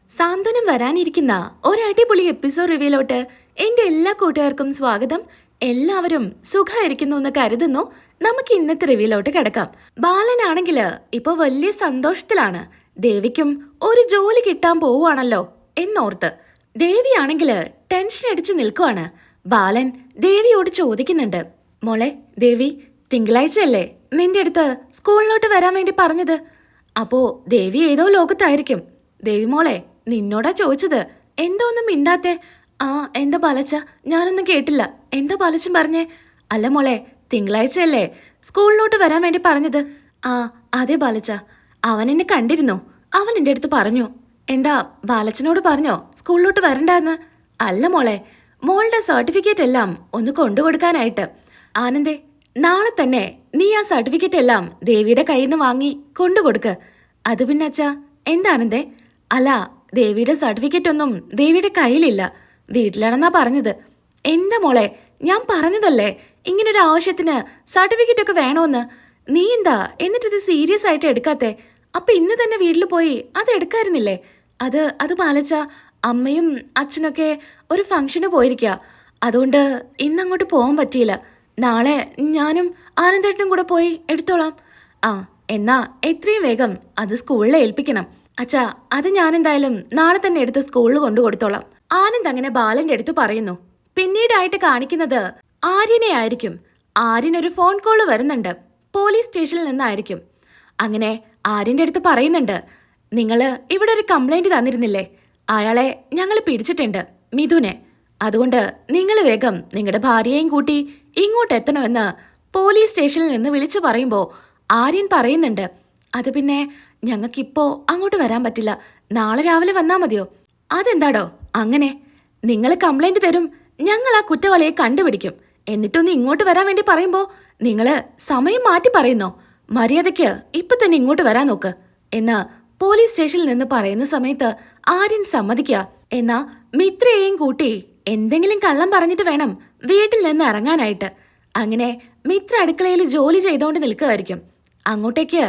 സാന്ത്വനം വരാനിരിക്കുന്ന ഒരു അടിപൊളി എപ്പിസോഡ് റിവ്യൂലോട്ട് എന്റെ എല്ലാ കൂട്ടുകാർക്കും സ്വാഗതം. എല്ലാവരും സുഖമായിരിക്കുന്നു എന്ന് കരുതുന്നു. നമുക്ക് ഇന്നത്തെ റിവ്യൂലോട്ട് കിടക്കാം. ബാലനാണെങ്കില് ഇപ്പൊ വലിയ സന്തോഷത്തിലാണ്. ദേവിക്കും ഒരു ജോലി കിട്ടാൻ പോവുകയാണല്ലോ എന്നോർത്ത്. ദേവിയാണെങ്കില് ടെൻഷൻ അടിച്ച് നിൽക്കുവാണ്. ബാലൻ ദേവിയോട് ചോദിക്കുന്നുണ്ട്, മോളെ ദേവി, തിങ്കളാഴ്ചയല്ലേ നിന്റെ അടുത്ത് സ്കൂളിലോട്ട് വരാൻ വേണ്ടി പറഞ്ഞത്? അപ്പോ ദേവി ഏതോ ലോകത്തായിരിക്കും. ദേവി മോളെ, നിന്നോടാ ചോദിച്ചത്, എന്തോ ഒന്നും മിണ്ടാത്തെ? ആ എന്താ ബാലച്ച, ഞാനൊന്നും കേട്ടില്ല. എന്താ ബാലച്ചൻ പറഞ്ഞേ? അല്ല മോളെ, തിങ്കളാഴ്ചയല്ലേ സ്കൂളിലോട്ട് വരാൻ വേണ്ടി പറഞ്ഞത്? ആ അതെ ബാലച്ച, അവൻ എന്നെ കണ്ടിരുന്നു. അവൻ എൻ്റെ അടുത്ത് പറഞ്ഞു. എന്താ ബാലച്ചനോട് പറഞ്ഞോ സ്കൂളിലോട്ട് വരണ്ടെന്ന്? അല്ല മോളെ, മോളുടെ സർട്ടിഫിക്കറ്റ് എല്ലാം ഒന്ന് കൊണ്ടുകൊടുക്കാനായിട്ട്. ആനന്ദേ, നാളെ തന്നെ നീ ആ സർട്ടിഫിക്കറ്റ് എല്ലാം ദേവിയുടെ കയ്യിൽ നിന്ന് വാങ്ങി കൊണ്ടുകൊടുക്ക്. അത് പിന്നെ അച്ഛാ. എന്താ ആനന്ദേ? അല്ല, ദേവിയുടെ സർട്ടിഫിക്കറ്റ് ഒന്നും ദേവിയുടെ കയ്യിലില്ല, വീട്ടിലാണെന്നാ പറഞ്ഞത്. എന്താ മോളെ, ഞാൻ പറഞ്ഞതല്ലേ ഇങ്ങനൊരു ആവശ്യത്തിന് സർട്ടിഫിക്കറ്റ് ഒക്കെ വേണോന്ന്. നീ എന്താ എന്നിട്ടിത് സീരിയസ് ആയിട്ട് എടുക്കാത്തെ? അപ്പൊ ഇന്ന് തന്നെ വീട്ടിൽ പോയി അത് എടുക്കായിരുന്നില്ലേ? അത് പാലച്ച, അമ്മയും അച്ഛനൊക്കെ ഒരു ഫംഗ്ഷന് പോയിരിക്കുക. അതുകൊണ്ട് ഇന്നങ്ങോട്ട് പോകാൻ പറ്റിയില്ല. നാളെ ഞാനും ആനന്ദേട്ടനും കൂടെ പോയി എടുത്തോളാം. ആ എന്നാ എത്രയും വേഗം അത് സ്കൂളിൽ ഏൽപ്പിക്കണം. അച്ഛാ, അത് ഞാൻ എന്തായാലും നാളെ തന്നെ എടുത്ത് സ്കൂളിൽ കൊണ്ടു കൊടുത്തോളാം. ആനന്ദ് അങ്ങനെ ബാലന്റെ അടുത്ത് പറയുന്നു. പിന്നീടായിട്ട് കാണിക്കുന്നത് ആര്യനെ ആയിരിക്കും. ആര്യനൊരു ഫോൺ കോള് വരുന്നുണ്ട്, പോലീസ് സ്റ്റേഷനിൽ നിന്നായിരിക്കും. അങ്ങനെ ആര്യന്റെ അടുത്ത് പറയുന്നുണ്ട്, നിങ്ങള് ഇവിടെ ഒരു കംപ്ലൈന്റ് തന്നിരുന്നില്ലേ? അയാളെ ഞങ്ങൾ പിടിച്ചിട്ടുണ്ട്, മിഥുനെ. അതുകൊണ്ട് നിങ്ങൾ വേഗം നിങ്ങളുടെ ഭാര്യയെയും കൂട്ടി ഇങ്ങോട്ട് എത്തണമെന്ന് പോലീസ് സ്റ്റേഷനിൽ നിന്ന് വിളിച്ചു പറയുമ്പോ ആര്യൻ പറയുന്നുണ്ട്, അത് പിന്നെ ഞങ്ങൾക്കിപ്പോ അങ്ങോട്ട് വരാൻ പറ്റില്ല, നാളെ രാവിലെ വന്നാ മതിയോ? അതെന്താടോ അങ്ങനെ? നിങ്ങൾ കംപ്ലൈന്റ് തരും, ഞങ്ങൾ ആ കുറ്റവാളിയെ കണ്ടുപിടിക്കും, എന്നിട്ടൊന്ന് ഇങ്ങോട്ട് വരാൻ വേണ്ടി പറയുമ്പോ നിങ്ങള് സമയം മാറ്റി പറയുന്നോ? മര്യാദയ്ക്ക് ഇപ്പൊ തന്നെ ഇങ്ങോട്ട് വരാൻ നോക്ക് എന്ന് പോലീസ് സ്റ്റേഷനിൽ നിന്ന് പറയുന്ന സമയത്ത് ആര്യൻ സമ്മതിക്കുക. എന്നാ മിത്രയെയും കൂട്ടി എന്തെങ്കിലും കള്ളം പറഞ്ഞിട്ട് വേണം വീട്ടിൽ നിന്ന് ഇറങ്ങാനായിട്ട്. അങ്ങനെ മിത്ര അടുക്കളയിൽ ജോലി ചെയ്തോണ്ട് നിൽക്കുമായിരിക്കും. അങ്ങോട്ടേക്ക്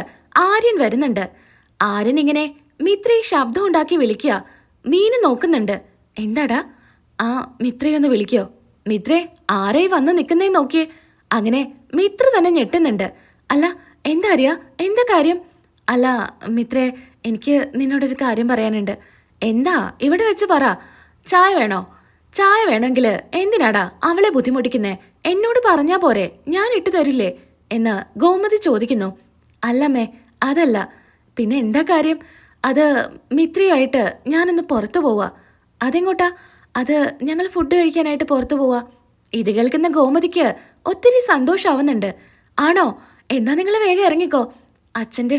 ആര്യൻ വരുന്നുണ്ട്. ആര്യൻ ഇങ്ങനെ മിത്രയെ ശബ്ദം ഉണ്ടാക്കി വിളിക്കുക. മീന് നോക്കുന്നുണ്ട്. എന്താടാ? ആ മിത്രയൊന്ന് വിളിക്കോ? മിത്രേ, ആരെയും വന്ന് നിൽക്കുന്നേ നോക്കിയേ. അങ്ങനെ മിത്ര തന്നെ ഞെട്ടുന്നുണ്ട്. അല്ല എന്താ അറിയാ, എന്താ കാര്യം? അല്ല മിത്രേ, എനിക്ക് നിന്നോടൊരു കാര്യം പറയാനുണ്ട്. എന്താ? ഇവിടെ വെച്ച് പറ. ചായ വേണോ? ചായ വേണമെങ്കിൽ എന്തിനാടാ അവളെ ബുദ്ധിമുട്ടിക്കുന്നേ? എന്നോട് പറഞ്ഞാ പോരെ, ഞാൻ ഇട്ടു തരില്ലേ എന്ന് ഗോമതി ചോദിക്കുന്നു. അല്ലമ്മേ, അതല്ല. പിന്നെ എന്താ കാര്യം? അത് മിത്രയുമായിട്ട് ഞാനൊന്ന് പുറത്തു പോവാ. അതെങ്ങോട്ടാ? അത് ഞങ്ങൾ ഫുഡ് കഴിക്കാനായിട്ട് പുറത്തു പോവാ. ഇത് കേൾക്കുന്ന ഗോമതിക്ക് ഒത്തിരി സന്തോഷാവുന്നുണ്ട്. ആണോ? എന്നാ നിങ്ങൾ വേഗം ഇറങ്ങിക്കോ. അച്ഛൻ്റെ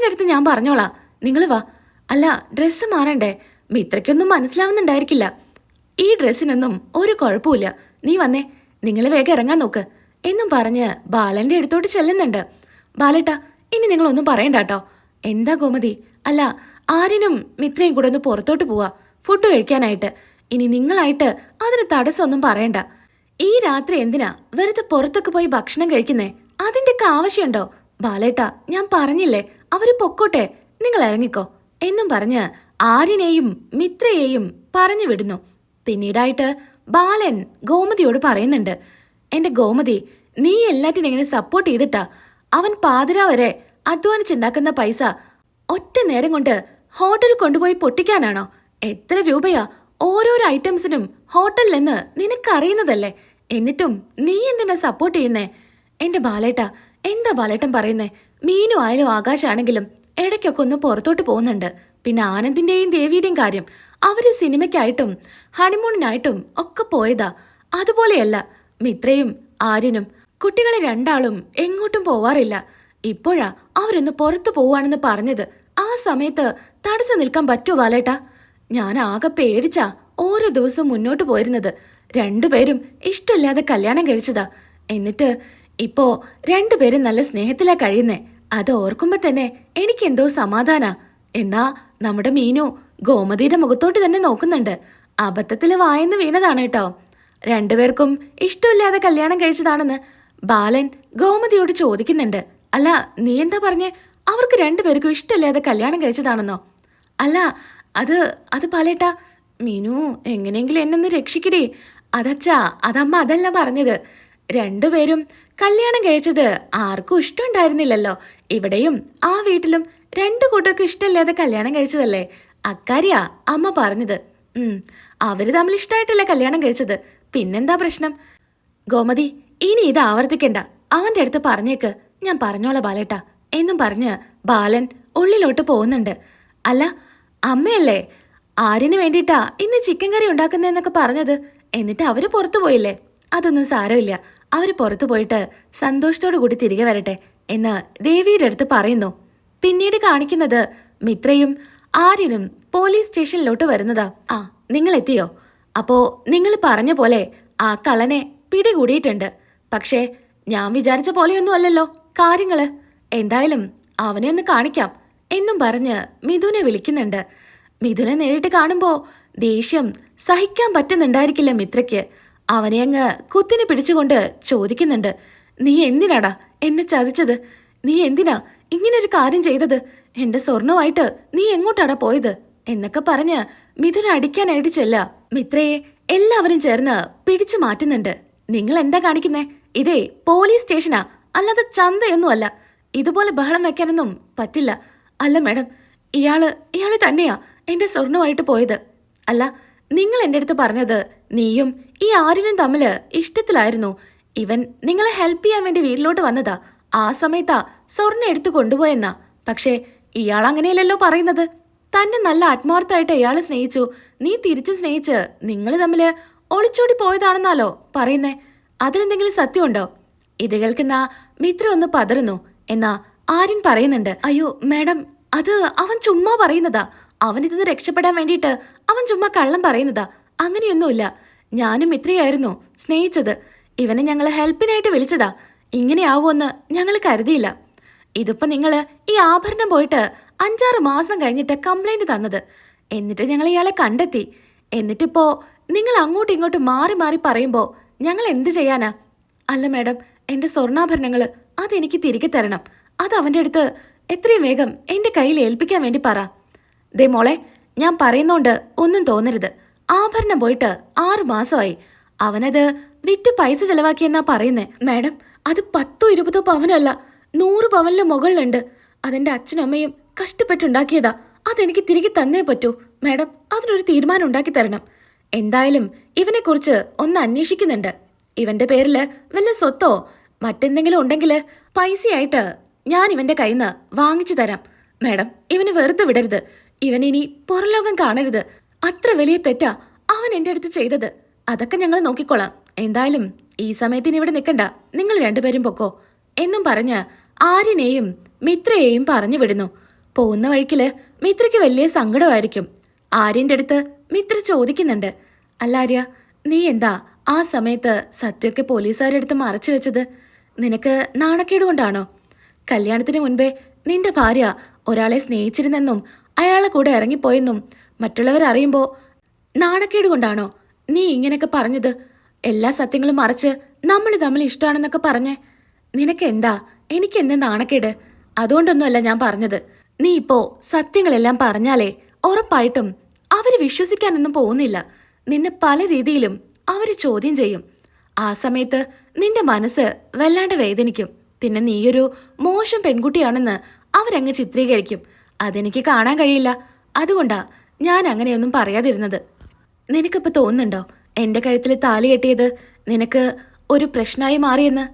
അടുത്ത് ഞാൻ പറഞ്ഞോളാം, നിങ്ങൾ വാ. അല്ല, ഡ്രസ്സ് മാറണ്ടേ? മിത്രയ്ക്കൊന്നും മനസ്സിലാവുന്നുണ്ടായിരിക്കില്ല. ഈ ഡ്രസ്സിനൊന്നും ഒരു കുഴപ്പമില്ല, നീ വന്നേ, നിങ്ങൾ വേഗം ഇറങ്ങാൻ നോക്ക് എന്നും പറഞ്ഞ് ബാലന്റെ അടുത്തോട്ട് ചെല്ലുന്നുണ്ട്. ബാലേട്ടാ, ഇനി നിങ്ങളൊന്നും പറയണ്ടാട്ടോ. എന്താ ഗോമതി? അല്ല, ആര്യനും മിത്രയും കൂടെ ഒന്ന് പുറത്തോട്ട് പോവാ ഫുഡ് കഴിക്കാനായിട്ട്. ഇനി നിങ്ങളായിട്ട് അതിന് തടസ്സമൊന്നും പറയണ്ട. ഈ രാത്രി എന്തിനാ വെറുതെ പുറത്തൊക്കെ പോയി ഭക്ഷണം കഴിക്കുന്നേ? അതിൻ്റെയൊക്കെ ആവശ്യമുണ്ടോ? ബാലേട്ടാ, ഞാൻ പറഞ്ഞില്ലേ, അവര് പൊക്കോട്ടെ, നിങ്ങൾ ഇറങ്ങിക്കോ എന്നും പറഞ്ഞ് ആര്യനെയും മിത്രയെയും പറഞ്ഞു വിടുന്നു. പിന്നീടായിട്ട് ബാലൻ ഗോമതിയോട് പറയുന്നുണ്ട്, എന്റെ ഗോമതി, നീ എല്ലാറ്റിനും ഇങ്ങനെ സപ്പോർട്ട് ചെയ്തിട്ടാ അവൻ പാതിരാ വരെ അധ്വാനിച്ചുണ്ടാക്കുന്ന പൈസ ഒറ്റ നേരം കൊണ്ട് ഹോട്ടലിൽ കൊണ്ടുപോയി പൊട്ടിക്കാനാണോ? എത്ര രൂപയാ ഓരോരോ ഐറ്റംസിനും ഹോട്ടലിൽ നിന്ന് നിനക്കറിയുന്നതല്ലേ? എന്നിട്ടും നീ എന്തിനാ സപ്പോർട്ട് ചെയ്യുന്നേ? എന്റെ ബാലേട്ടാ, എന്താ ബാലേട്ടൻ പറയുന്നേ? മീനു ആയാലും ആകാശാണെങ്കിലും ഇടയ്ക്കൊക്കെ ഒന്ന് പുറത്തോട്ട് പോകുന്നുണ്ട്. പിന്നെ ആനന്ദിന്റെയും ദേവിയുടെയും കാര്യം, അവര് സിനിമയ്ക്കായിട്ടും ഹണിമൂണിനായിട്ടും ഒക്കെ പോയതാ. അതുപോലെയല്ല മിത്രയും ആര്യനും. കുട്ടികളെ രണ്ടാളും എങ്ങോട്ടും പോവാറില്ല. ഇപ്പോഴാ അവരൊന്ന് പുറത്തു പോവാണെന്ന് പറഞ്ഞത്. ആ സമയത്ത് തടസ്സം നിൽക്കാൻ പറ്റുമോ ബാലേട്ടാ? ഞാൻ ആകെ പേടിച്ചാ ഓരോ ദിവസവും മുന്നോട്ട് പോയിരുന്നത്. രണ്ടുപേരും ഇഷ്ടമില്ലാതെ കല്യാണം കഴിച്ചതാ. എന്നിട്ട് ഇപ്പോ രണ്ടുപേരും നല്ല സ്നേഹത്തിലാ കഴിയുന്നേ. അത് ഓർക്കുമ്പോ തന്നെ എനിക്കെന്തോ സമാധാനാ. എന്നാ നമ്മുടെ മീനു ഗോമതിയുടെ മുഖത്തോട്ട് തന്നെ നോക്കുന്നുണ്ട്. അബദ്ധത്തില് വായെന്ന് വീണതാണ് കേട്ടോ. രണ്ടുപേർക്കും ഇഷ്ടമില്ലാതെ കല്യാണം കഴിച്ചതാണെന്ന് ബാലൻ ഗോമതിയോട് ചോദിക്കുന്നുണ്ട്. അല്ല, നീ എന്താ പറഞ്ഞേ? അവർക്ക് രണ്ടുപേർക്കും ഇഷ്ടമില്ലാതെ കല്യാണം കഴിച്ചതാണെന്നോ? അല്ല, അത് അത് പാലേട്ടാ, മീനു എങ്ങനെയെങ്കിലും എന്നൊന്ന് രക്ഷിക്കടേ. അതച്ഛാ, അതമ്മ അതല്ല പറഞ്ഞത്. രണ്ടുപേരും കല്യാണം കഴിച്ചത് ആർക്കും ഇഷ്ടമുണ്ടായിരുന്നില്ലല്ലോ. ഇവിടെയും ആ വീട്ടിലും രണ്ടു കൂട്ടർക്കും ഇഷ്ടമില്ലാതെ കല്യാണം കഴിച്ചതല്ലേ. അക്കാര്യാ അമ്മ പറഞ്ഞത്. അവര് തമ്മിൽ ഇഷ്ടമായിട്ടല്ലേ കല്യാണം കഴിച്ചത്. പിന്നെന്താ പ്രശ്നം? ഗോമതി, ഇനി ഇത് ആവർത്തിക്കണ്ട. അവന്റെ അടുത്ത് പറഞ്ഞേക്ക്, ഞാൻ പറഞ്ഞോളാം ബാലേട്ടാ എന്നും പറഞ്ഞ് ബാലൻ ഉള്ളിലോട്ട് പോകുന്നുണ്ട്. അല്ല, അമ്മയല്ലേ ആര്യന് വേണ്ടിയിട്ടാ ഇന്ന് ചിക്കൻ കറി ഉണ്ടാക്കുന്നതെന്നൊക്കെ പറഞ്ഞത്. എന്നിട്ട് അവര് പുറത്തു പോയില്ലേ? അതൊന്നും സാരമില്ല, അവര് പുറത്തു പോയിട്ട് സന്തോഷത്തോടു കൂടി തിരികെ വരട്ടെ എന്ന് ദേവിയുടെ അടുത്ത് പറയുന്നു. പിന്നീട് കാണിക്കുന്നത് മിത്രയും ആര്യനും പോലീസ് സ്റ്റേഷനിലോട്ട് വരുന്നതാ. ആ, നിങ്ങൾ എത്തിയോ? അപ്പോ നിങ്ങൾ പറഞ്ഞ പോലെ ആ കള്ളനെ പിടികൂടിയിട്ടുണ്ട്. പക്ഷേ ഞാൻ വിചാരിച്ച പോലെയൊന്നും അല്ലല്ലോ കാര്യങ്ങള്. എന്തായാലും അവനെ ഒന്ന് കാണിക്കാം എന്നും പറഞ്ഞ് മിഥുനെ വിളിക്കുന്നുണ്ട്. മിഥുനെ നേരിട്ട് കാണുമ്പോ ദേഷ്യം സഹിക്കാൻ പറ്റുന്നുണ്ടായിരിക്കില്ല മിത്രയ്ക്ക്. അവനെ അങ്ങ് കുത്തിനെ പിടിച്ചുകൊണ്ട് ചോദിക്കുന്നുണ്ട്, നീ എന്തിനാടാ എന്നെ ചതിച്ചത്? നീ എന്തിനാ ഇങ്ങനൊരു കാര്യം ചെയ്തത്? എന്റെ സ്വർണമായിട്ട് നീ എങ്ങോട്ടാടാ പോയത് എന്നൊക്കെ പറഞ്ഞ് മിഥുന അടിക്കാനായിട്ട് ചെല്ല. മിത്രയെ എല്ലാവരും ചേർന്ന് പിടിച്ചു മാറ്റുന്നുണ്ട്. നിങ്ങൾ എന്താ കാണിക്കുന്നേ? ഇതേ പോലീസ് സ്റ്റേഷനാ, അല്ലാതെ ചന്തയൊന്നും അല്ല. ഇതുപോലെ ബഹളം വെക്കാനൊന്നും പറ്റില്ല. അല്ല മാഡം, ഇയാള് തന്നെയാ എന്റെ സ്വർണമായിട്ട് പോയത്. അല്ല, നിങ്ങൾ എൻ്റെ അടുത്ത് പറഞ്ഞത് നീയും ഈ ആര്യനും തമ്മില് ഇഷ്ടത്തിലായിരുന്നു. ഇവൻ നിങ്ങളെ ഹെൽപ്പ് ചെയ്യാൻ വേണ്ടി വീട്ടിലോട്ട് വന്നതാ. ആ സമയത്താ സ്വർണ്ണം എടുത്തു കൊണ്ടുപോയെന്നാ. പക്ഷേ ഇയാൾ അങ്ങനെയല്ലല്ലോ പറയുന്നത്. തന്നെ നല്ല ആത്മാർത്ഥമായിട്ട് ഇയാൾ സ്നേഹിച്ചു, നീ തിരിച്ചു സ്നേഹിച്ച് നിങ്ങൾ തമ്മില് ഒളിച്ചോടി പോയതാണെന്നാലോ പറയുന്നേ. അതിലെന്തെങ്കിലും സത്യമുണ്ടോ? ഇത് കേൾക്കുന്ന മിത്ര ഒന്ന് പതറുന്നു. എന്നാ ആര്യൻ പറയുന്നുണ്ട്, അയ്യോ മാഡം, അത് അവൻ ചുമ്മാ പറയുന്നതാ. അവനിതിന്ന് രക്ഷപ്പെടാൻ വേണ്ടിയിട്ട് അവൻ ചുമ്മാ കള്ളം പറയുന്നതാ. അങ്ങനെയൊന്നുമില്ല. ഞാനും മിത്രയായിരുന്നു സ്നേഹിച്ചത്. ഇവനെ ഞങ്ങൾ ഹെൽപ്പിനായിട്ട് വിളിച്ചതാ. ഇങ്ങനെയാവുമെന്ന് ഞങ്ങൾ കരുതിയില്ല. ഇതിപ്പോ നിങ്ങൾ ഈ ആഭരണം പോയിട്ട് 5-6 മാസം കഴിഞ്ഞിട്ട് കംപ്ലൈന്റ് തന്നത്. എന്നിട്ട് ഞങ്ങൾ ഇയാളെ കണ്ടെത്തി. എന്നിട്ടിപ്പോ നിങ്ങൾ അങ്ങോട്ടും ഇങ്ങോട്ടും മാറി മാറി പറയുമ്പോ ഞങ്ങൾ എന്ത് ചെയ്യാനാ? അല്ല മാഡം, എന്റെ സ്വർണ്ണാഭരണങ്ങൾ അതെനിക്ക് തിരികെ തരണം. അത് അവന്റെ അടുത്ത് എത്രയും വേഗം എന്റെ കയ്യിൽ ഏൽപ്പിക്കാൻ വേണ്ടി പറ. ദേ മോളെ, ഞാൻ പറയുന്നോണ്ട് ഒന്നും തോന്നരുത്. ആഭരണം പോയിട്ട് 6 മാസമായി. അവനത് വിറ്റ് പൈസ ചെലവാക്കിയെന്നാ പറയുന്നേ. മാഡം, അത് 10-20 പവനല്ല, 100 പവനിന് മുകളിലുണ്ട്. അതെന്റെ അച്ഛനും അമ്മയും കഷ്ടപ്പെട്ടുണ്ടാക്കിയതാ. അതെനിക്ക് തിരികെ തന്നേ പറ്റൂ. മാഡം, അതിനൊരു തീരുമാനം ഉണ്ടാക്കി തരണം. എന്തായാലും ഇവനെക്കുറിച്ച് ഒന്ന് അന്വേഷിക്കുന്നുണ്ട്. ഇവന്റെ പേരില് വല്ല സ്വത്തോ മറ്റെന്തെങ്കിലും ഉണ്ടെങ്കിൽ പൈസയായിട്ട് ഞാൻ ഇവന്റെ കയ്യിൽ നിന്ന് വാങ്ങിച്ചു തരാം. മാഡം, ഇവന് വെറുതെ വിടരുത്. ഇവനിനി പുറലോകം കാണരുത്. അത്ര വലിയ തെറ്റാ അവൻ എന്റെ അടുത്ത് ചെയ്തത്. അതൊക്കെ ഞങ്ങൾ നോക്കിക്കോളാം. എന്തായാലും ഈ സമയത്തിന് ഇവിടെ നിൽക്കണ്ട, നിങ്ങൾ രണ്ടുപേരും പൊക്കോ എന്നും പറഞ്ഞ് ആര്യനെയും മിത്രയെയും പറഞ്ഞു വിടുന്നു. പോകുന്ന വഴിക്കില് മിത്രയ്ക്ക് വലിയ സങ്കടമായിരിക്കും. ആര്യന്റെ അടുത്ത് മിത്ര ചോദിക്കുന്നുണ്ട്, അല്ല ആര്യ, നീ എന്താ ആ സമയത്ത് സത്യമൊക്കെ പോലീസുകാരുടെ അടുത്ത് മറച്ചു വെച്ചത്? നിനക്ക് നാണക്കേട് കൊണ്ടാണോ? കല്യാണത്തിന് മുൻപേ നിന്റെ ഭാര്യ ഒരാളെ സ്നേഹിച്ചിരുന്നെന്നും അയാളെ കൂടെ ഇറങ്ങിപ്പോയെന്നും മറ്റുള്ളവരറിയുമ്പോ നാണക്കേട് കൊണ്ടാണോ നീ ഇങ്ങനെയൊക്കെ പറഞ്ഞത്? എല്ലാ സത്യങ്ങളും മറച്ച് നമ്മൾ തമ്മിൽ ഇഷ്ടമാണെന്നൊക്കെ പറഞ്ഞേ. നിനക്കെന്താ എനിക്കെന്താ നാണക്കേട്? അതുകൊണ്ടൊന്നുമല്ല ഞാൻ പറഞ്ഞത്. നീ ഇപ്പോ സത്യങ്ങളെല്ലാം പറഞ്ഞാലേ ഉറപ്പായിട്ടും അവര് വിശ്വസിക്കാനൊന്നും പോകുന്നില്ല. നിന്നെ പല രീതിയിലും അവര് ചോദ്യം ചെയ്യും. ആ സമയത്ത് നിന്റെ മനസ്സ് വല്ലാണ്ട് വേദനിക്കും. പിന്നെ നീയൊരു മോശം പെൺകുട്ടിയാണെന്ന് അവരങ്ങ് ചിത്രീകരിക്കും. അതെനിക്ക് കാണാൻ കഴിയില്ല. അതുകൊണ്ടാ ഞാൻ അങ്ങനെയൊന്നും പറയാതിരുന്നത്. നിനക്കിപ്പോൾ തോന്നുന്നുണ്ടോ എൻ്റെ കഴുത്തിൽ താലി കെട്ടിയത് നിനക്ക് ഒരു പ്രശ്നമായി മാറിയെന്ന്?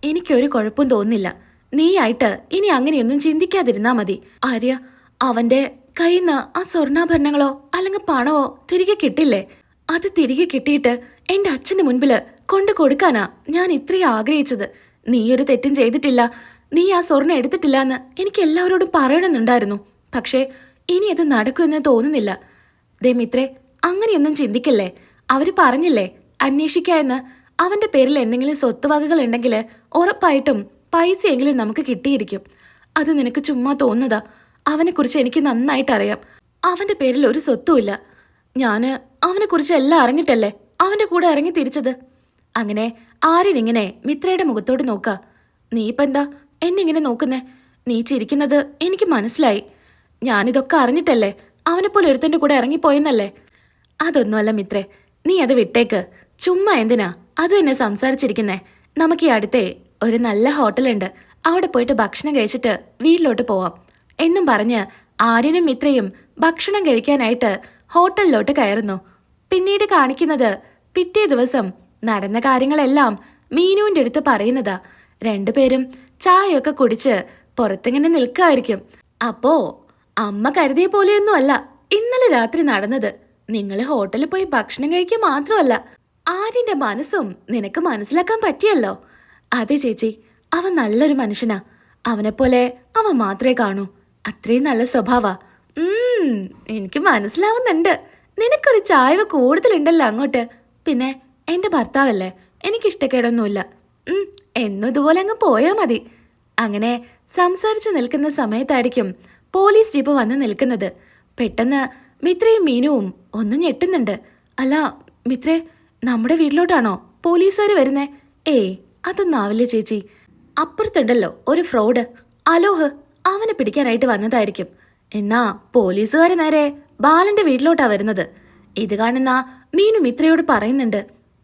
എനിക്കൊരു കുഴപ്പവും തോന്നുന്നില്ല. നീയായിട്ട് ഇനി അങ്ങനെയൊന്നും ചിന്തിക്കാതിരുന്നാ മതി. ആര്യ, അവന്റെ കയ്യിൽ നിന്ന് ആ സ്വർണ്ണാഭരണങ്ങളോ അല്ലെങ്കിൽ പണമോ തിരികെ കിട്ടില്ലേ? അത് തിരികെ കിട്ടിയിട്ട് എൻ്റെ അച്ഛൻ്റെ മുൻപില് കൊണ്ടു കൊടുക്കാനാ ഞാൻ ഇത്രയും ആഗ്രഹിച്ചത്. നീ ഒരു തെറ്റും ചെയ്തിട്ടില്ല, നീ ആ സ്വർണ്ണം എടുത്തിട്ടില്ല എന്ന് എനിക്ക് എല്ലാവരോടും പറയണമെന്നുണ്ടായിരുന്നു. പക്ഷേ ഇനി അത് നടക്കുമെന്ന് തോന്നുന്നില്ല. ദേ മിത്രേ, അങ്ങനെയൊന്നും ചിന്തിക്കല്ലേ. അവര് പറഞ്ഞില്ലേ അന്വേഷിക്കാമെന്ന്. അവന്റെ പേരിൽ എന്തെങ്കിലും സ്വത്തുവകകൾ ഉണ്ടെങ്കിൽ ഉറപ്പായിട്ടും പൈസയെങ്കിലും നമുക്ക് കിട്ടിയിരിക്കും. അത് നിനക്ക് ചുമ്മാ തോന്നുന്നതാ. അവനെക്കുറിച്ച് എനിക്ക് നന്നായിട്ട് അറിയാം. അവന്റെ പേരിൽ ഒരു സ്വത്തുമില്ല. ഞാന് അവനെക്കുറിച്ച് എല്ലാം അറിഞ്ഞിട്ടല്ലേ അവന്റെ കൂടെ ഇറങ്ങി തിരിച്ചത്. അങ്ങനെ ആര്യനിങ്ങനെ മിത്രയുടെ മുഖത്തോട്ട് നോക്ക. നീ ഇപ്പം എന്താ എന്നിങ്ങനെ നോക്കുന്നേ? നീ ചിരിക്കുന്നത് എനിക്ക് മനസ്സിലായി. ഞാനിതൊക്കെ അറിഞ്ഞിട്ടല്ലേ അവനെപ്പോലെ ഒരുത്തന്റെ കൂടെ ഇറങ്ങിപ്പോയെന്നല്ലേ? അതൊന്നുമല്ല മിത്രേ, നീ അത് വിട്ടേക്ക്. ചുമ്മാ എന്തിനാ അത് തന്നെ സംസാരിച്ചിരിക്കുന്നേ? നമുക്ക് ഈ അടുത്തേ ഒരു നല്ല ഹോട്ടലുണ്ട്, അവിടെ പോയിട്ട് ഭക്ഷണം കഴിച്ചിട്ട് വീട്ടിലോട്ട് പോവാം എന്നും പറഞ്ഞ് ആര്യനും മിത്രയും ഭക്ഷണം കഴിക്കാനായിട്ട് ഹോട്ടലിലോട്ട് കയറുന്നു. പിന്നീട് കാണിക്കുന്നത് പിറ്റേ ദിവസം നടന്ന കാര്യങ്ങളെല്ലാം മീനുവിൻ്റെ അടുത്ത് പറയുന്നതാ. രണ്ടുപേരും ചായയൊക്കെ കുടിച്ച് പുറത്തിങ്ങനെ നിൽക്കായിരിക്കും. അപ്പോ അമ്മ കരുതിയ പോലെയൊന്നും അല്ല ഇന്നലെ രാത്രി നടന്നത്. നിങ്ങൾ ഹോട്ടലിൽ പോയി ഭക്ഷണം കഴിക്കുക മാത്രമല്ല, ആര്യന്റെ മനസ്സും നിനക്ക് മനസ്സിലാക്കാൻ പറ്റിയല്ലോ. അതെ ചേച്ചി, അവൻ നല്ലൊരു മനുഷ്യനാ. അവനെപ്പോലെ അവൻ മാത്രമേ കാണൂ. അത്രയും നല്ല സ്വഭാവാ. എനിക്ക് മനസ്സിലാവുന്നുണ്ട്. നിനക്കൊരു ചായവ് കൂടുതലുണ്ടല്ലോ അങ്ങോട്ട്. പിന്നെ എന്റെ ഭർത്താവല്ലേ, എനിക്കിഷ്ടക്കേടൊന്നുമില്ല. എന്നും ഇതുപോലെ അങ്ങ് പോയാ മതി. അങ്ങനെ സംസാരിച്ച് നിൽക്കുന്ന സമയത്തായിരിക്കും പോലീസ് ജീപ്പ് വന്ന് നിൽക്കുന്നത്. പെട്ടെന്ന് മിത്രയും മീനുവും ഒന്ന് ഞെട്ടുന്നുണ്ട്. അല്ല മിത്രേ, നമ്മുടെ വീട്ടിലോട്ടാണോ പോലീസുകാർ വരുന്നേ? അതൊന്നും ആവില്ല ചേച്ചി. അപ്പുറത്തുണ്ടല്ലോ ഒരു ഫ്രോഡ്, അലോഹ്, അവനെ പിടിക്കാനായിട്ട് വന്നതായിരിക്കും. എന്നാ പോലീസുകാര് നേരെ ബാലന്റെ വീട്ടിലോട്ടാ വരുന്നത്. ഇത് കാണുന്ന മീനു മിത്രയോട് പറയുന്നുണ്ട്.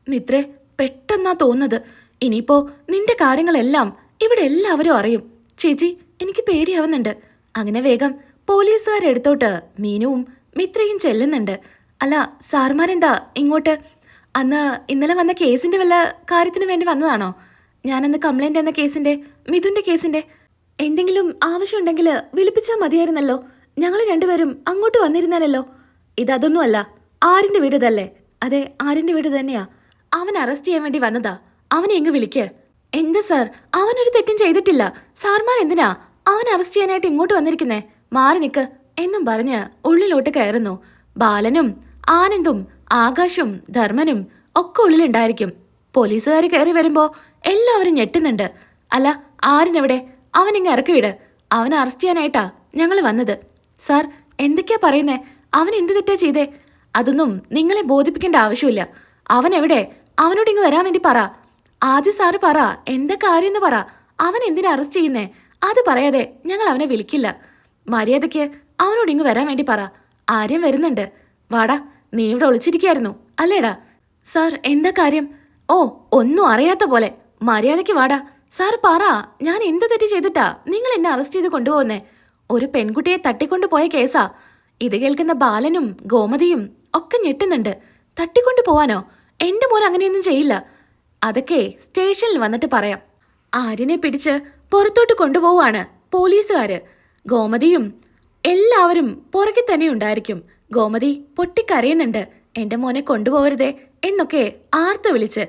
മിത്രേ, പെട്ടെന്നാ തോന്നുന്നത്. ഇനിയിപ്പോ നിന്റെ കാര്യങ്ങളെല്ലാം ഇവിടെ എല്ലാവരും അറിയും. ചേച്ചി, എനിക്ക് പേടിയാവുന്നുണ്ട്. അങ്ങനെ വേഗം പോലീസുകാരെടുത്തോട്ട് മീനുവും മിത്രയും ചെല്ലുന്നുണ്ട്. അല്ല സാർമാരെന്താ ഇങ്ങോട്ട്? ഇന്നലെ വന്ന കേസിന്റെ വല്ല കാര്യത്തിന് വേണ്ടി വന്നതാണോ? ഞാനന്ന് കംപ്ലൈന്റ് എന്ന കേസിന്റെ, മിഥുന്റെ കേസിന്റെ എന്തെങ്കിലും ആവശ്യമുണ്ടെങ്കിൽ വിളിപ്പിച്ചാൽ മതിയായിരുന്നല്ലോ. ഞങ്ങൾ രണ്ടുപേരും അങ്ങോട്ട് വന്നിരുന്നാലല്ലോ. ഇതൊന്നും അല്ല, ആരിന്റെ വീട് ഇതല്ലേ? അതെ, ആരിന്റെ വീട് തന്നെയാ. അവൻ അറസ്റ്റ് ചെയ്യാൻ വേണ്ടി വന്നതാ. അവനെ എങ്ങ് വിളിക്ക്. എന്താ സാർ, അവനൊരു തെറ്റും ചെയ്തിട്ടില്ല. സാർമാർ എന്തിനാ അവൻ അറസ്റ്റ് ചെയ്യാനായിട്ട് ഇങ്ങോട്ട് വന്നിരിക്കുന്നേ? മാറി നിക്ക് എന്നും പറഞ്ഞ് ഉള്ളിലോട്ട് കയറുന്നു. ബാലനും ആനന്ദും ആകാശും ധർമ്മനും ഒക്കെ ഉള്ളിലുണ്ടായിരിക്കും. പോലീസുകാർ കയറി വരുമ്പോ എല്ലാവരും ഞെട്ടുന്നുണ്ട്. അല്ല ആരിനെവിടെ? അവനിങ്ങ് ഇറക്കി വിട്. അവനെ അറസ്റ്റ് ചെയ്യാനായിട്ടാ ഞങ്ങൾ വന്നത്. സാർ, എന്തൊക്കെയാ പറയുന്നേ? അവൻ എന്ത് തെറ്റാ ചെയ്തേ? അതൊന്നും നിങ്ങളെ ബോധിപ്പിക്കേണ്ട ആവശ്യമില്ല. അവൻ എവിടെ? അവനോട് ഇങ്ങ് വരാൻ വേണ്ടി പറ. ആദ്യം സാറ് പറ, എന്താ കാര്യമെന്ന് പറ. അവൻ എന്തിനാ അറസ്റ്റ് ചെയ്യുന്നേ? അത് പറയാതെ ഞങ്ങൾ അവനെ വിളിക്കില്ല. മര്യാദയ്ക്ക് അവനോട് ഇങ്ങ് വരാൻ വേണ്ടി പറ. ആര്യം വരുന്നുണ്ട്. വാടാ, നീ ഇവിടെ ഒളിച്ചിരിക്കായിരുന്നു അല്ലേടാ? സാർ, എന്താ കാര്യം? ഒന്നും അറിയാത്ത പോലെ. മര്യാദയ്ക്ക് വാടാ. സാർ പറ, ഞാൻ എന്ത് തെറ്റ് ചെയ്തിട്ടാ നിങ്ങൾ എന്നെ അറസ്റ്റ് ചെയ്ത് കൊണ്ടുപോകുന്നേ? ഒരു പെൺകുട്ടിയെ തട്ടിക്കൊണ്ടു പോയ കേസാ. ഇത് കേൾക്കുന്ന ബാലനും ഗോമതിയും ഒക്കെ ഞെട്ടുന്നുണ്ട്. തട്ടിക്കൊണ്ടു പോവാനോ? എന്റെ മോൻ അങ്ങനെയൊന്നും ചെയ്യില്ല. അതൊക്കെ സ്റ്റേഷനിൽ വന്നിട്ട് പറയാം. ആര്യനെ പിടിച്ച് പുറത്തോട്ട് കൊണ്ടുപോവാണ് പോലീസുകാര്. ഗോമതിയും എല്ലാവരും പുറകെ തന്നെ ഉണ്ടായിരിക്കും. ഗോമതി പൊട്ടിക്കരയുന്നുണ്ട്. എന്റെ മോനെ കൊണ്ടുപോകരുതേ എന്നൊക്കെ ആർത്ത് വിളിച്ച്.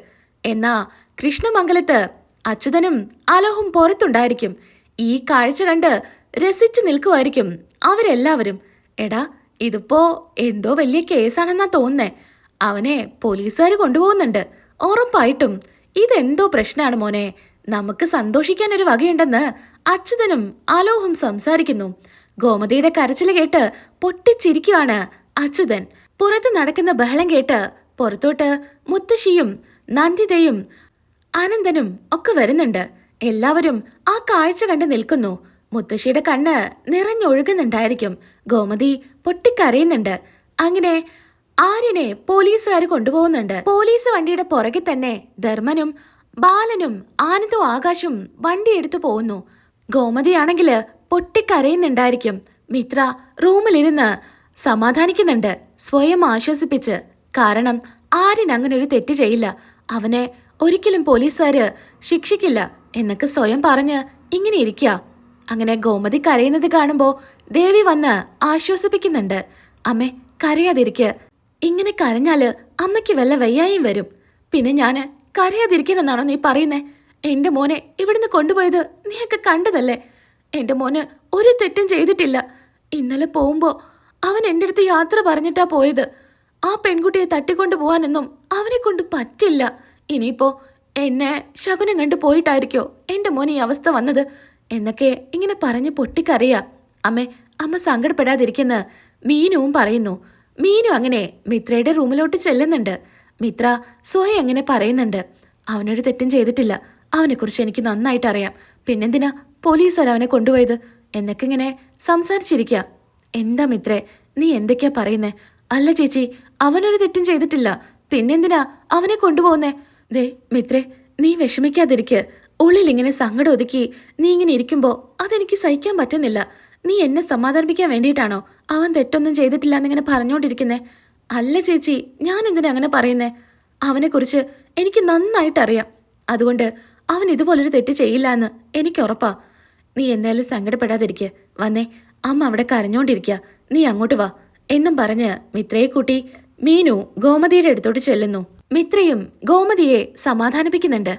എന്നാ കൃഷ്ണമംഗലത്ത് അച്യുതനും അലോഹും പുറത്തുണ്ടായിരിക്കും. ഈ കാഴ്ച കണ്ട് രസിച്ചു നിൽക്കുമായിരിക്കും അവരെല്ലാവരും. എടാ, ഇതിപ്പോ എന്തോ വലിയ കേസാണെന്നാ തോന്നുന്നേ. അവനെ പോലീസുകാർ കൊണ്ടുപോകുന്നുണ്ട്. ഉറപ്പായിട്ടും ഇതെന്തോ പ്രശ്നമാണ് മോനെ. നമുക്ക് സന്തോഷിക്കാൻ ഒരു വകയുണ്ടെന്ന് അച്യുതനും അലോഹും സംസാരിക്കുന്നു. ഗോമതിയുടെ കരച്ചില് കേട്ട് പൊട്ടിച്ചിരിക്കുവാണ് അച്യുതൻ. പുറത്ത് നടക്കുന്ന ബഹളം കേട്ട് പുറത്തോട്ട് മുത്തശ്ശിയും നന്ദിതയും അനന്തനും ഒക്കെ വരുന്നുണ്ട്. എല്ലാവരും ആ കാഴ്ച കണ്ട് നിൽക്കുന്നു. മുത്തശ്ശിയുടെ കണ്ണ് നിറഞ്ഞൊഴുകുന്നുണ്ടായിരിക്കും. ഗോമതി പൊട്ടിക്കരയുന്നുണ്ട്. അങ്ങനെ ആര്യനെ പോലീസുകാർ കൊണ്ടുപോകുന്നുണ്ട്. പോലീസ് വണ്ടിയുടെ പുറകെ തന്നെ ധർമ്മനും ബാലനും ആനന്ദും ആകാശും വണ്ടി എടുത്തു പോകുന്നു. ഗോമതിയാണെങ്കില് പൊട്ടിക്കരയുന്നുണ്ടായിരിക്കും. മിത്ര റൂമിലിരുന്ന് സമാധാനിക്കുന്നുണ്ട്, സ്വയം ആശ്വസിപ്പിച്ച്. കാരണം ആര്യൻ അങ്ങനെ ഒരു തെറ്റ് ചെയ്യില്ല. അവനെ ഒരിക്കലും പോലീസുകാര് ശിക്ഷിക്കില്ല എന്നൊക്കെ സ്വയം പറഞ്ഞ് ഇങ്ങനെ ഇരിക്കുക. അങ്ങനെ ഗോമതി കരയുന്നത് കാണുമ്പോ ദേവി വന്ന് ആശ്വസിപ്പിക്കുന്നുണ്ട്. അമ്മേ, കരയാതിരിക്കുക. ഇങ്ങനെ കരഞ്ഞാല് അമ്മയ്ക്ക് വല്ല വയ്യായും വരും. പിന്നെ ഞാന് കരയാതിരിക്കണമെന്നാണോ നീ പറയുന്നേ? എന്റെ മോനെ ഇവിടുന്ന് കൊണ്ടുപോയത് നീയൊക്കെ കണ്ടതല്ലേ? എന്റെ മോന് ഒരു തെറ്റും ചെയ്തിട്ടില്ല. ഇന്നലെ പോകുമ്പോ അവൻ എൻ്റെ അടുത്ത് യാത്ര പറഞ്ഞിട്ടാ പോയത്. ആ പെൺകുട്ടിയെ തട്ടിക്കൊണ്ടു പോവാനൊന്നും അവനെ കൊണ്ട് പറ്റില്ല. ഇനിയിപ്പോ എന്നെ ശകുനം കണ്ടു പോയിട്ടായിരിക്കോ എന്റെ മോൻ ഈ അവസ്ഥ വന്നത് എന്നൊക്കെ ഇങ്ങനെ പറഞ്ഞ് പൊട്ടിക്കറിയാ. അമ്മ സങ്കടപ്പെടാതിരിക്കുന്ന മീനുവും പറയുന്നു. മീനു അങ്ങനെ മിത്രയുടെ റൂമിലോട്ട് ചെല്ലുന്നുണ്ട്. മിത്ര സ്വയം അങ്ങനെ പറയുന്നുണ്ട്. അവനൊരു തെറ്റും ചെയ്തിട്ടില്ല. അവനെക്കുറിച്ച് എനിക്ക് നന്നായിട്ട് അറിയാം. പിന്നെന്തിനാ പോലീസുകാർ അവനെ കൊണ്ടുപോയത് എന്നൊക്കെ ഇങ്ങനെ സംസാരിച്ചിരിക്കുക. എന്താ മിത്രേ, നീ എന്തൊക്കെയാ പറയുന്നേ? അല്ല ചേച്ചി, അവനൊരു തെറ്റും ചെയ്തിട്ടില്ല. പിന്നെന്തിനാ അവനെ കൊണ്ടുപോകുന്നേ? ദേ മിത്രേ, നീ വിഷമിക്കാതിരിക്ക്. ഉള്ളിൽ ഇങ്ങനെ സങ്കടം ഒതുക്കി നീ ഇങ്ങനെ ഇരിക്കുമ്പോ അതെനിക്ക് സഹിക്കാൻ പറ്റുന്നില്ല. നീ എന്നെ സമാധാനിപ്പിക്കാൻ വേണ്ടിയിട്ടാണോ അവൻ തെറ്റൊന്നും ചെയ്തിട്ടില്ല എന്നിങ്ങനെ പറഞ്ഞുകൊണ്ടിരിക്കുന്നേ? അല്ല ചേച്ചി, ഞാൻ എന്തിനാ അങ്ങനെ പറയുന്നേ? അവനെക്കുറിച്ച് എനിക്ക് നന്നായിട്ടറിയാം. അതുകൊണ്ട് അവൻ ഇതുപോലൊരു തെറ്റ് ചെയ്യില്ല എന്ന് എനിക്ക് ഉറപ്പാ. നീ എന്തായാലും സങ്കടപ്പെടാതിരിക്കുക. വന്നേ, അമ്മ അവിടെ കരഞ്ഞോണ്ടിരിക്കുക. നീ അങ്ങോട്ട് വാ എന്നും പറഞ്ഞ് മിത്രയെ കൂട്ടി മീനു ഗോമതിയുടെ അടുത്തോട്ട് ചെല്ലുന്നു. മിത്രയും ഗോമതിയെ സമാധാനിപ്പിക്കുന്നുണ്ട്.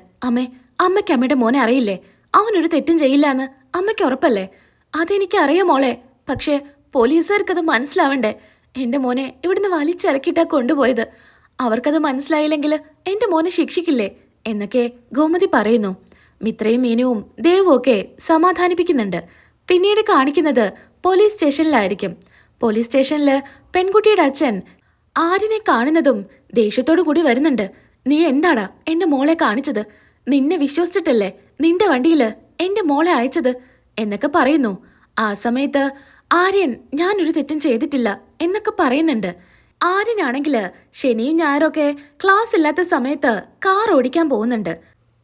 അമ്മയ്ക്ക് അമ്മയുടെ മോനെ അറിയില്ലേ? അവനൊരു തെറ്റും ചെയ്യില്ല എന്ന് അമ്മയ്ക്ക് ഉറപ്പല്ലേ? അതെനിക്ക് അറിയാം മോളെ. പക്ഷേ പോലീസുകാർക്കത് മനസ്സിലാവണ്ടേ? എന്റെ മോനെ ഇവിടുന്ന് വലിച്ചിറക്കിയിട്ടാ കൊണ്ടുപോയത്. അവർക്കത് മനസ്സിലായില്ലെങ്കിൽ എന്റെ മോനെ ശിക്ഷിക്കില്ലേ എന്നൊക്കെ ഗോമതി പറയുന്നു. മിത്രയും മീനുവും ദേവും ഒക്കെ സമാധാനിപ്പിക്കുന്നുണ്ട്. പിന്നീട് കാണിക്കുന്നത് പോലീസ് സ്റ്റേഷനിലായിരിക്കും. പോലീസ് സ്റ്റേഷനില് പെൺകുട്ടിയുടെ അച്ഛൻ ആര്യനെ കാണുന്നതും ദേഷ്യത്തോടു കൂടി വരുന്നുണ്ട്. നീ എന്താടാ എന്റെ മോളെ കാണിച്ചത്? നിന്നെ വിശ്വസിച്ചിട്ടല്ലേ നിന്റെ വണ്ടിയില് എന്റെ മോളെ അയച്ചത് എന്നൊക്കെ പറയുന്നു. ആ സമയത്ത് ആര്യൻ ഞാനൊരു തെറ്റും ചെയ്തിട്ടില്ല എന്നൊക്കെ പറയുന്നുണ്ട്. ആര്യനാണെങ്കില് ശനിയും ഞായറൊക്കെ ക്ലാസ് ഇല്ലാത്ത സമയത്ത് കാർ ഓടിക്കാൻ പോകുന്നുണ്ട്.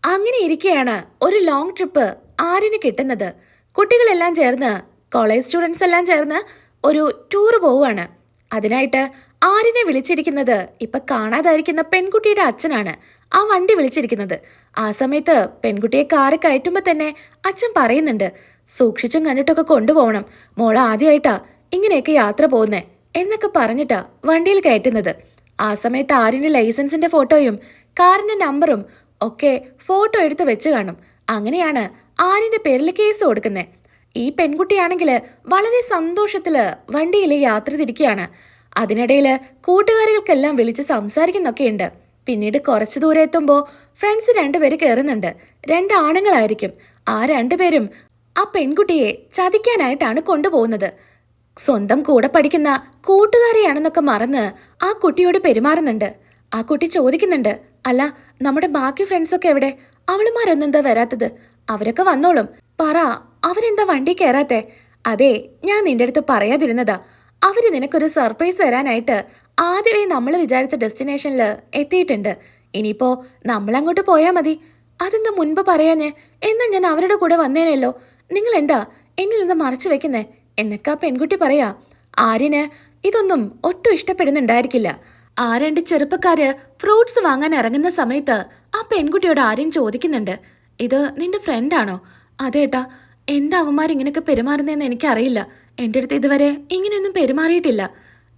അങ്ങനെ ഇരിക്കെയാണ് ഒരു ലോങ് ട്രിപ്പ് ആര്യന് കിട്ടുന്നത്. കുട്ടികളെല്ലാം ചേർന്ന്, കോളേജ് സ്റ്റുഡൻസ് എല്ലാം ചേർന്ന് ഒരു ടൂർ പോവുകയാണ്. അതിനായിട്ട് ആര്യനെ വിളിച്ചിരിക്കുന്നത് ഇപ്പൊ കാണാതായിരിക്കുന്ന പെൺകുട്ടിയുടെ അച്ഛനാണ്. ആ വണ്ടി വിളിച്ചിരിക്കുന്നത്. ആ സമയത്ത് പെൺകുട്ടിയെ കാറ് കയറ്റുമ്പോ തന്നെ അച്ഛൻ പറയുന്നുണ്ട്, സൂക്ഷിച്ചും കണ്ടിട്ടൊക്കെ കൊണ്ടുപോകണം. മോള ആദ്യമായിട്ടാ ഇങ്ങനെയൊക്കെ യാത്ര പോകുന്നേ എന്നൊക്കെ പറഞ്ഞിട്ടാ വണ്ടിയിൽ കയറ്റുന്നത്. ആ സമയത്ത് ആര്യന്റെ ലൈസൻസിന്റെ ഫോട്ടോയും കാറിന്റെ നമ്പറും ഒക്കെ ഫോട്ടോ എടുത്ത് വെച്ച് കാണും. അങ്ങനെയാണ് ആര്യന്റെ പേരിൽ കേസ് കൊടുക്കുന്നത്. ഈ പെൺകുട്ടിയാണെങ്കിൽ വളരെ സന്തോഷത്തില് വണ്ടിയിൽ യാത്ര തിരിക്കുകയാണ്. അതിനിടയില് കൂട്ടുകാരികൾക്കെല്ലാം വിളിച്ച് സംസാരിക്കുന്നൊക്കെയുണ്ട്. പിന്നീട് കുറച്ചു ദൂരെ എത്തുമ്പോൾ ഫ്രണ്ട്സ് രണ്ടുപേര് കയറുന്നുണ്ട്. 2 ആണുങ്ങളായിരിക്കും. ആ 2 പേരും ആ പെൺകുട്ടിയെ ചതിക്കാനായിട്ടാണ് കൊണ്ടുപോകുന്നത്. സ്വന്തം കൂടെ പഠിക്കുന്ന കൂട്ടുകാരിയാണെന്നൊക്കെ മറന്ന് ആ കുട്ടിയോട് പെരുമാറുന്നുണ്ട്. ആ കുട്ടി ചോദിക്കുന്നുണ്ട്, അല്ല നമ്മുടെ ബാക്കി ഫ്രണ്ട്സൊക്കെ എവിടെ? അവളുമാരൊന്നും എന്താ വരാത്തത്? അവരൊക്കെ വന്നോളും. പറ, അവരെന്താ വണ്ടി കയറാത്തെ? അതെ, ഞാൻ നിന്റെ അടുത്ത് പറയാതിരുന്നതാ. അവര് നിനക്കൊരു സർപ്രൈസ് തരാനായിട്ട് ആദ്യമേ നമ്മൾ വിചാരിച്ച ഡെസ്റ്റിനേഷനിൽ എത്തിയിട്ടുണ്ട്. ഇനിയിപ്പോ നമ്മളങ്ങോട്ട് പോയാൽ മതി. അതെന്താ മുൻപ് പറയാഞ്ഞേ? എന്നാ ഞാൻ അവരുടെ കൂടെ വന്നേനല്ലോ. നിങ്ങൾ എന്താ എന്നിൽ നിന്ന് മറച്ചു വെക്കുന്നേ എന്നൊക്കെ ആ പെൺകുട്ടി പറയാ. ആര്യന് ഇതൊന്നും ഒട്ടും ഇഷ്ടപ്പെടുന്നുണ്ടായിരിക്കില്ല. ആ 2 ചെറുപ്പക്കാര് ഫ്രൂട്ട്സ് വാങ്ങാൻ ഇറങ്ങുന്ന സമയത്ത് ആ പെൺകുട്ടിയോട് ആര്യൻ ചോദിക്കുന്നുണ്ട്, ഇത് നിന്റെ ഫ്രണ്ടാണോ? അതേട്ടാ, എന്താ അവന്മാരിങ്ങനെയൊക്കെ പെരുമാറുന്നതെന്ന് എനിക്കറിയില്ല. എൻ്റെ അടുത്ത് ഇതുവരെ ഇങ്ങനെയൊന്നും പെരുമാറിയിട്ടില്ല.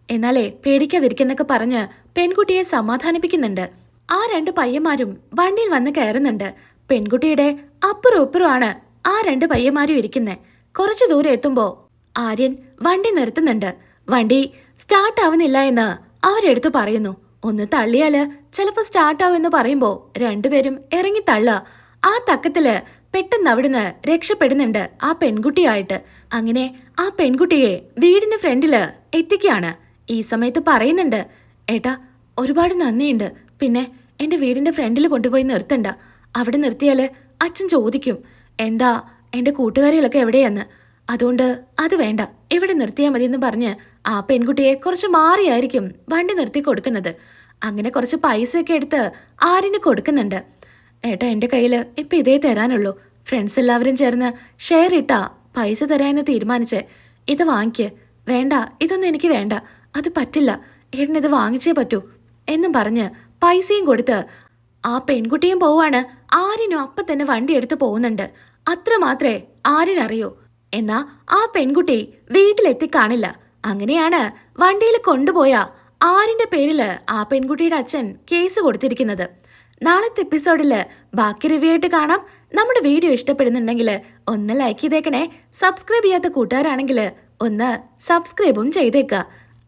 എന്നാലേ പേടിക്കാതിരിക്കുന്നൊക്കെ പറഞ്ഞ് പെൺകുട്ടിയെ സമാധാനിപ്പിക്കുന്നുണ്ട്. ആ 2 പയ്യന്മാരും വണ്ടിയിൽ വന്ന് കയറുന്നുണ്ട്. പെൺകുട്ടിയുടെ അപ്പുറം ഇപ്പുറമാണ് ആ 2 പയ്യന്മാരും ഇരിക്കുന്നേ. കുറച്ചു ദൂരം എത്തുമ്പോ ആര്യൻ വണ്ടി നിർത്തുന്നുണ്ട്. വണ്ടി സ്റ്റാർട്ട് ആവുന്നില്ല എന്ന് അവരെടുത്ത് പറയുന്നു. ഒന്ന് തള്ളിയാല് ചിലപ്പോ സ്റ്റാർട്ട് ആവും എന്ന് പറയുമ്പോ 2 പേരും ഇറങ്ങി തള്ളുക. ആ തക്കത്തില് പെട്ടെന്ന് അവിടുന്ന് രക്ഷപ്പെടുന്നുണ്ട് ആ പെൺകുട്ടിയായിട്ട്. അങ്ങനെ ആ പെൺകുട്ടിയെ വീടിന് ഫ്രണ്ടില് എത്തിക്കുകയാണ്. ഈ സമയത്ത് പറയുന്നുണ്ട്, ഏട്ടാ ഒരുപാട് നന്ദിയുണ്ട്. പിന്നെ എന്റെ വീടിന്റെ ഫ്രണ്ടിൽ കൊണ്ടുപോയി നിർത്തണ്ട. അവിടെ നിർത്തിയാല് അച്ഛൻ ചോദിക്കും എന്താ എന്റെ കൂട്ടുകാരികളൊക്കെ എവിടെയാന്ന്. അതുകൊണ്ട് അത് വേണ്ട, ഇവിടെ നിർത്തിയാൽ മതി എന്ന് പറഞ്ഞ് ആ പെൺകുട്ടിയെ കുറച്ച് മാറിയായിരിക്കും വണ്ടി നിർത്തി കൊടുക്കുന്നത്. അങ്ങനെ കുറച്ച് പൈസയൊക്കെ എടുത്ത് ആര്യന് കൊടുക്കുന്നുണ്ട്. ഏട്ടാ, എൻ്റെ കയ്യിൽ ഇപ്പം ഇതേ തരാനുള്ളൂ. ഫ്രണ്ട്സ് എല്ലാവരും ചേർന്ന് ഷെയർ ഇട്ടാ പൈസ തരാമെന്ന് തീരുമാനിച്ചേ. ഇത് വാങ്ങിക്ക്. വേണ്ട, ഇതൊന്നും എനിക്ക് വേണ്ട. അത് പറ്റില്ല, ഏട്ടനിത് വാങ്ങിച്ചേ പറ്റൂ എന്നും പറഞ്ഞ് പൈസയും കൊടുത്ത് ആ പെൺകുട്ടിയും പോവാണ്. ആര്യനും അപ്പം തന്നെ വണ്ടി എടുത്ത് പോകുന്നുണ്ട്. അത്ര മാത്രമേ ആര്യനറിയൂ. എന്നാ ആ പെൺകുട്ടി വീട്ടിലെത്തി കാണില്ല. അങ്ങനെയാണ് വണ്ടിയിൽ കൊണ്ടുപോയ ആര്യന്റെ പേരില് ആ പെൺകുട്ടിയുടെ അച്ഛൻ കേസ് കൊടുത്തിരിക്കുന്നത്. നാളത്തെ എപ്പിസോഡിൽ ബാക്കി റിവ്യൂ ആയിട്ട് കാണാം. നമ്മുടെ വീഡിയോ ഇഷ്ടപ്പെടുന്നുണ്ടെങ്കിൽ ഒന്ന് ലൈക്ക് ചെയ്തേക്കണേ. സബ്സ്ക്രൈബ് ചെയ്യാത്ത കൂട്ടുകാരാണെങ്കിൽ ഒന്ന് സബ്സ്ക്രൈബും ചെയ്തേക്കുക.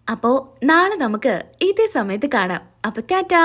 അപ്പോൾ നാളെ നമുക്ക് ഇതേ സമയത്ത് കാണാം. അപ്പോൾ ടാറ്റാ.